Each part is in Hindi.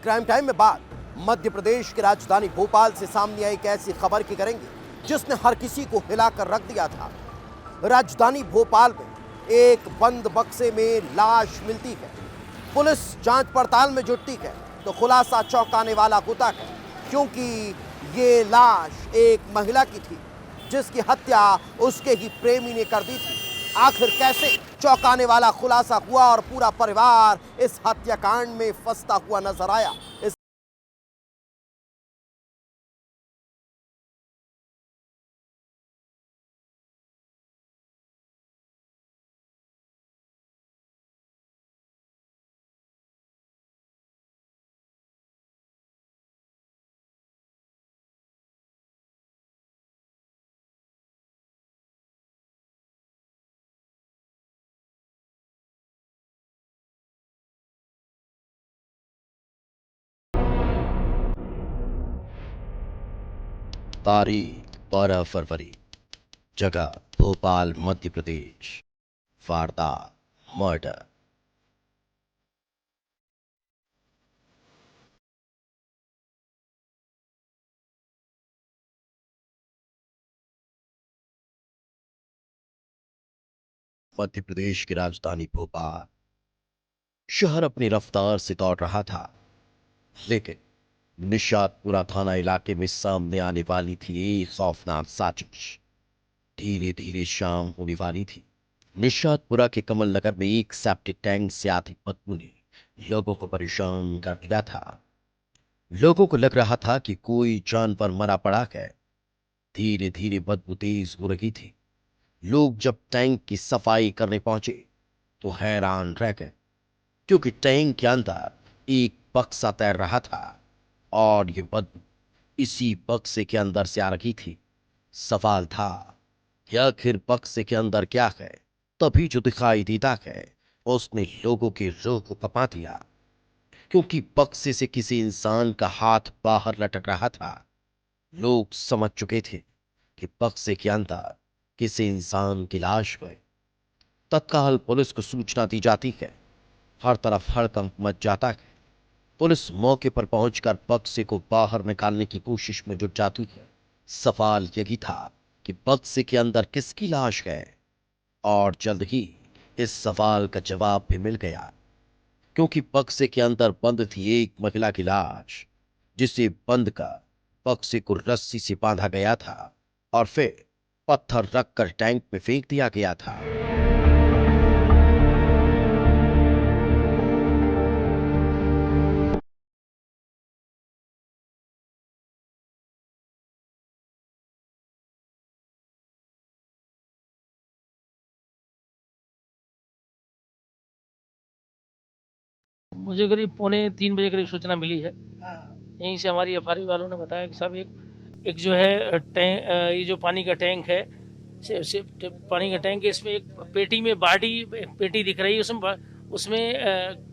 क्राइम टाइम में बात मध्य प्रदेश की राजधानी भोपाल से सामने आई एक ऐसी खबर की करेंगे जिसने हर किसी को हिलाकर रख दिया था। राजधानी भोपाल में एक बंद बक्से में लाश मिलती है। पुलिस जांच पड़ताल में जुटती है तो खुलासा चौंकाने वाला होता है, क्योंकि ये लाश एक महिला की थी जिसकी हत्या उसके ही प्रेमी ने कर दी थी। आखिर कैसे? चौंकाने वाला खुलासा हुआ और पूरा परिवार इस हत्याकांड में फंसता हुआ नजर आया। इस तारीख 12 फरवरी, जगह भोपाल मध्य प्रदेश, वारदात मर्डर। मध्य प्रदेश की राजधानी भोपाल शहर अपनी रफ्तार से दौड़ रहा था, लेकिन निशातपुरा थाना इलाके में सामने आने वाली थी एक खौफनाक साजिश। धीरे धीरे शाम होने वाली थी। निशातपुरा के कमल नगर में एक सेप्टिक टैंक से आती बदबू ने लोगों को परेशान कर दिया था। लोगों को लग रहा था कि कोई जानवर मरा पड़ा है। धीरे धीरे बदबू तेज हो रही थी। लोग जब टैंक की सफाई करने पहुंचे तो हैरान रह गए, क्योंकि टैंक के अंदर एक बक्सा तैर रहा था और ये बदबू इसी बक्से के अंदर से आ रही थी। सवाल था कि आखिर बक्से के अंदर क्या है। तभी जो दिखाई देता है उसने लोगों की रूह को कपा दिया, क्योंकि बक्से से किसी इंसान का हाथ बाहर लटक रहा था। लोग समझ चुके थे कि बक्से के अंदर किसी इंसान की लाश है। तत्काल पुलिस को सूचना दी जाती है। हर तरफ हड़कंप मच जाता है। पुलिस मौके पर पहुंचकर बक्से को बाहर निकालने की कोशिश में जुट जाती है। सवाल यही था कि बक्से के अंदर किसकी लाश है, और जल्द ही इस सवाल का जवाब भी मिल गया, क्योंकि बक्से के अंदर बंद थी एक महिला की लाश, जिसे बंद कर बक्से को रस्सी से बांधा गया था और फिर पत्थर रखकर टैंक में फेंक दिया गया था। मुझे करीब पौने 3 बजे करीब सूचना मिली है। यहीं से हमारी एफआरआई वालों ने बताया कि साहब एक जो है टैंक, ये जो पानी का टैंक है, पानी का टैंक है, इसमें एक पेटी में एक पेटी दिख रही है, उसमें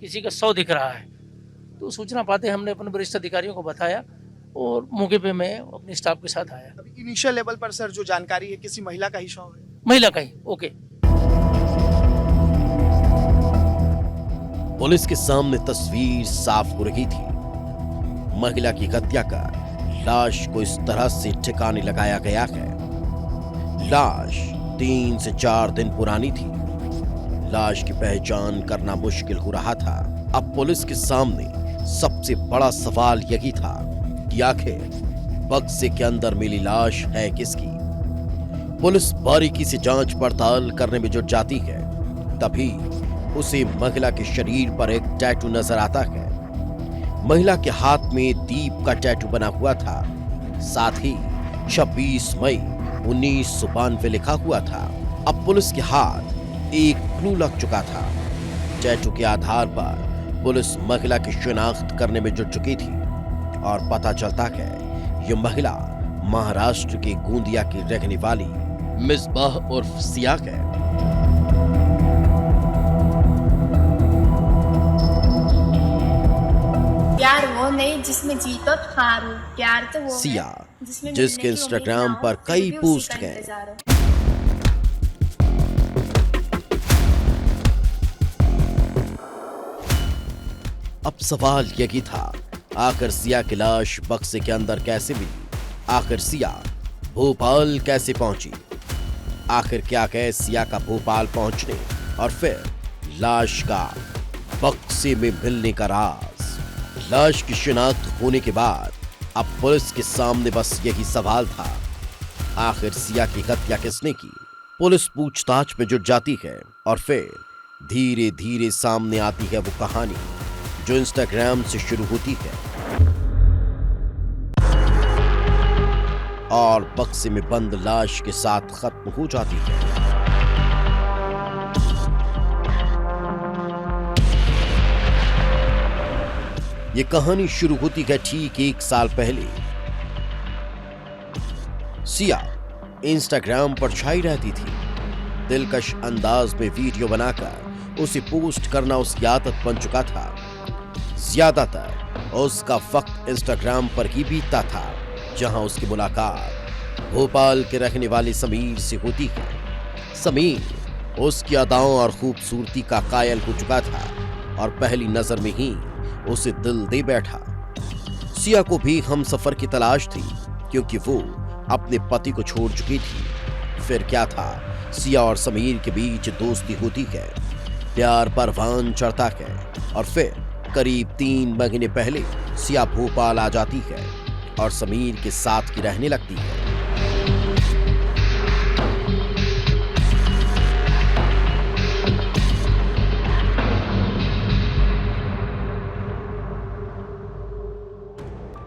किसी का शव दिख रहा है। तो सूचना पाते हमने अपने वरिष्ठ अधिकारियों को बताया और मौके पे मैं अपने स्टाफ के साथ आया। अभी इनिशियल लेवल पर सर जो जानकारी है किसी महिला का ही शव है। महिला का ही। ओके। पुलिस के सामने तस्वीर साफ हो रही थी। महिला की हत्या कर लाश को इस तरह से ठिकाने लगाया गया है। लाश 3 से 4 दिन पुरानी थी। लाश की पहचान करना मुश्किल हो रहा था। अब पुलिस के सामने सबसे बड़ा सवाल यही था कि आखिर बक्से के अंदर मिली लाश है किसकी। पुलिस बारीकी से जांच पड़ताल करने में जुट जाती है। तभी उसे महिला के शरीर पर एक टैटू नजर आता है। महिला के हाथ में दीप का टैटू बना हुआ था। साथ ही 26 मई 1992 लिखा हुआ था। अब पुलिस के हाथ एक क्लू लग चुका था। टैटू के आधार पर पुलिस महिला की शिनाख्त करने में जुट चुकी थी और पता चलता है ये महिला महाराष्ट्र के गोंदिया की रहने वाली मिसबाह उर्फ सिया है। प्यार वो नहीं जिसमें जीतो तो हारो, प्यार तो वो सिया, है जिसमें जिसके मिलने की उम्मीद इंस्टाग्राम ना हो, पर फिर कई भी उसी पोस्ट का हैं। इंतजार हो। अब सवाल यही था आखिर सिया की लाश बक्से के अंदर कैसे मिली? आखिर सिया भोपाल कैसे पहुंची? आखिर क्या गए सिया का भोपाल पहुंचने और फिर लाश का बक्से में मिलने का राज? लाश की शिनाख्त होने के बाद अब पुलिस के सामने बस यही सवाल था, आखिर सिया की हत्या किसने की? पुलिस पूछताछ में जुट जाती है और फिर धीरे धीरे सामने आती है वो कहानी जो इंस्टाग्राम से शुरू होती है और बक्से में बंद लाश के साथ खत्म हो जाती है। ये कहानी शुरू होती है ठीक 1 साल पहले। सिया इंस्टाग्राम पर छाई रहती थी। दिलकश अंदाज में वीडियो बनाकर उसे पोस्ट करना उसकी आदत बन चुका था। ज्यादातर उसका वक्त इंस्टाग्राम पर ही बीतता था, जहां उसकी मुलाकात भोपाल के रहने वाले समीर से होती है। समीर उसकी अदाओं और खूबसूरती का कायल हो चुका था और पहली नजर में ही उसे दिल दे बैठा। सिया को भी हमसफर की तलाश थी क्योंकि वो अपने पति को छोड़ चुकी थी। फिर क्या था, सिया और समीर के बीच दोस्ती होती है, प्यार परवान चढ़ता है और फिर करीब 3 महीने पहले सिया भोपाल आ जाती है और समीर के साथ की रहने लगती है।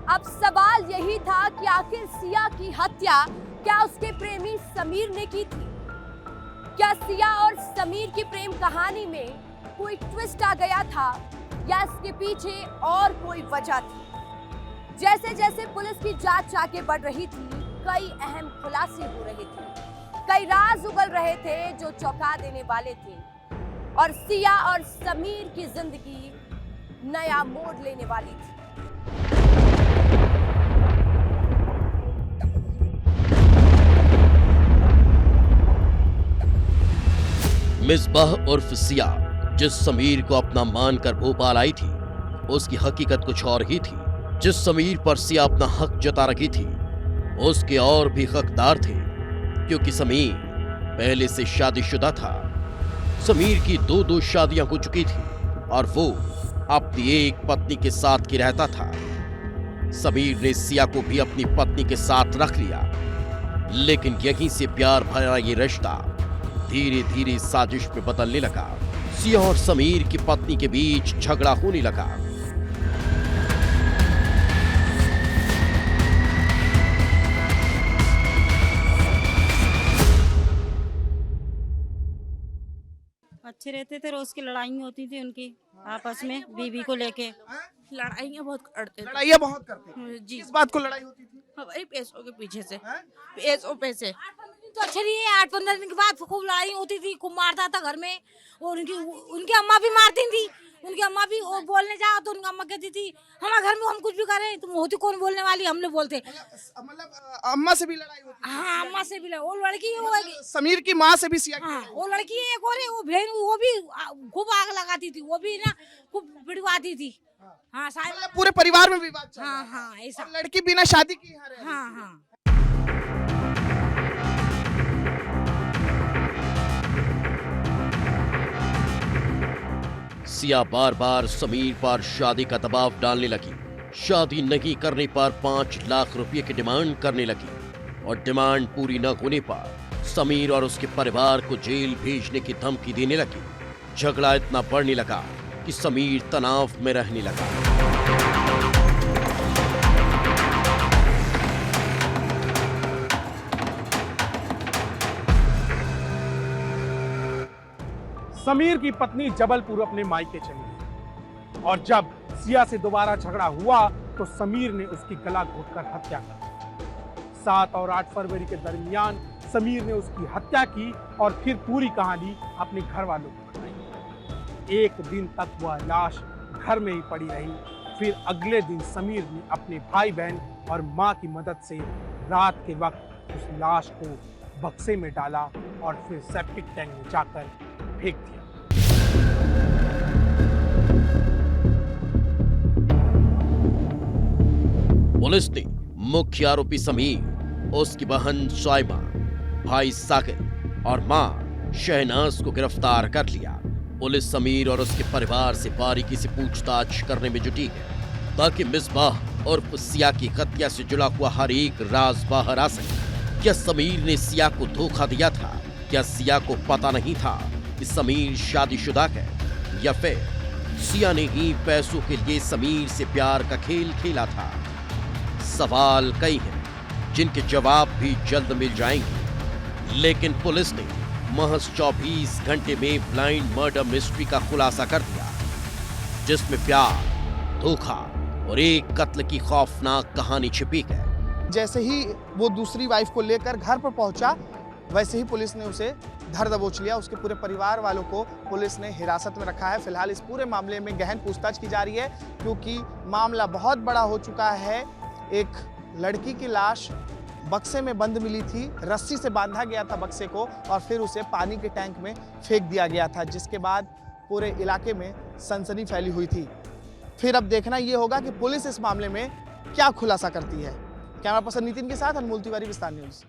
अब सवाल यही था कि आखिर सिया की हत्या क्या उसके प्रेमी समीर ने की थी? क्या सिया और समीर की प्रेम कहानी में कोई ट्विस्ट आ गया था या इसके पीछे और कोई वजह थी? जैसे जैसे पुलिस की जांच आगे बढ़ रही थी, कई अहम खुलासे हो रहे थे, कई राज उगल रहे थे जो चौंका देने वाले थे और सिया और समीर की जिंदगी नया मोड़ लेने वाली थी। मिसबाह उर्फ सिया जिस समीर को अपना मानकर भोपाल आई थी, उसकी हकीकत कुछ और ही थी। जिस समीर पर सिया अपना हक जता रही थी, उसके और भी हकदार थे क्योंकि समीर पहले से शादीशुदा था। समीर की 2 शादियां हो चुकी थी और वो अपनी एक पत्नी के साथ की रहता था। समीर ने सिया को भी अपनी पत्नी के साथ रख लिया, लेकिन यहीं से प्यार भरा ये रिश्ता धीरे धीरे साजिश में बदलने लगा। सिया और समीर की पत्नी के बीच झगड़ा होने लगा। अच्छे रहते थे, रोज की लड़ाई होती थी उनकी आपस में बीवी को लेके। लड़ाइयाँ बहुत करते थे। लड़ाइयाँ बहुत करते थे। जी, किस बात को लड़ाई होती थी? वही पैसों के पीछे से। हैं? पैसे तो अच्छे नहीं है। 8-15 दिन के बाद खूब लड़ाई होती थी, खूब मारता था घर में और उनकी अम्मा भी मारती थी। उनकी अम्मा भी बोलने जाओ तो उनकी अम्मा कहती थी हमारे घर में हम कुछ भी करें तुम होती कौन बोलने वाली, हम लोग बोलते। मतलब अम्मा से भी लड़ाई होती? हाँ, अम्मा से भी वो लड़की है, वो समीर की माँ से भी सिया की? हाँ, वो लड़की है एक और है, वो बहन, वो भी खूब आग लगाती थी, वो भी ना खूब पिटवाती थी। हाँ, मतलब पूरे परिवार में विवाद चल रहा हाँ था। हाँ ऐसा। और लड़की बिना शादी की यहाँ रह रही हाँ थी। हाँ। सिया बार बार समीर पर शादी का दबाव डालने लगी। शादी नहीं करने पर 5 लाख रुपए की डिमांड करने लगी और डिमांड पूरी न होने पर समीर और उसके परिवार को जेल भेजने की धमकी देने लगी। झगड़ा इतना बढ़ने लगा कि समीर तनाव में रहने लगा। समीर की पत्नी जबलपुर अपने मायके चली गई और जब सिया से दोबारा झगड़ा हुआ तो समीर ने उसकी गला घोंटकर हत्या कर दी। 7 और 8 फरवरी के दरमियान समीर ने उसकी हत्या की और फिर पूरी कहानी अपने घर वालों को बताई। एक दिन तक वह लाश घर में ही पड़ी रही। फिर अगले दिन समीर ने अपने भाई बहन और माँ की मदद से रात के वक्त उस लाश को बक्से में डाला और फिर सेप्टिक टैंक में जाकर फेंक दिया। पुलिस ने मुख्य आरोपी समीर, उसकी बहन शाइबा, भाई साकिर और मां शहनाज को गिरफ्तार कर लिया। पुलिस समीर और उसके परिवार से बारीकी से पूछताछ करने में जुटी है ताकि मिसबाह उर्फ सिया की हत्या से जुड़ा हुआ हर एक राज बाहर आ सके। क्या समीर ने सिया को धोखा दिया था? क्या सिया को पता नहीं था कि समीर शादीशुदा है? या फिर सिया ने ही पैसों के लिए समीर से प्यार का खेल खेला था? सवाल कई हैं जिनके जवाब भी जल्द मिल जाएंगे, लेकिन पुलिस ने महज 24 घंटे में ब्लाइंड मर्डर मिस्ट्री का खुलासा कर दिया, जिसमें प्यार, धोखा और एक कत्ल की खौफनाक कहानी छिपी है। जैसे ही वो दूसरी वाइफ को लेकर घर पर पहुंचा, वैसे ही पुलिस ने उसे धर दबोच लिया। उसके पूरे परिवार वालों को पुलिस ने हिरासत में रखा है। फिलहाल इस पूरे मामले में गहन पूछताछ की जा रही है, क्योंकि मामला बहुत बड़ा हो चुका है। एक लड़की की लाश बक्से में बंद मिली थी, रस्सी से बांधा गया था बक्से को और फिर उसे पानी के टैंक में फेंक दिया गया था, जिसके बाद पूरे इलाके में सनसनी फैली हुई थी। फिर अब देखना यह होगा कि पुलिस इस मामले में क्या खुलासा करती है। कैमरा पर्सन नितिन के साथ अनमोल तिवारी, विस्तार न्यूज।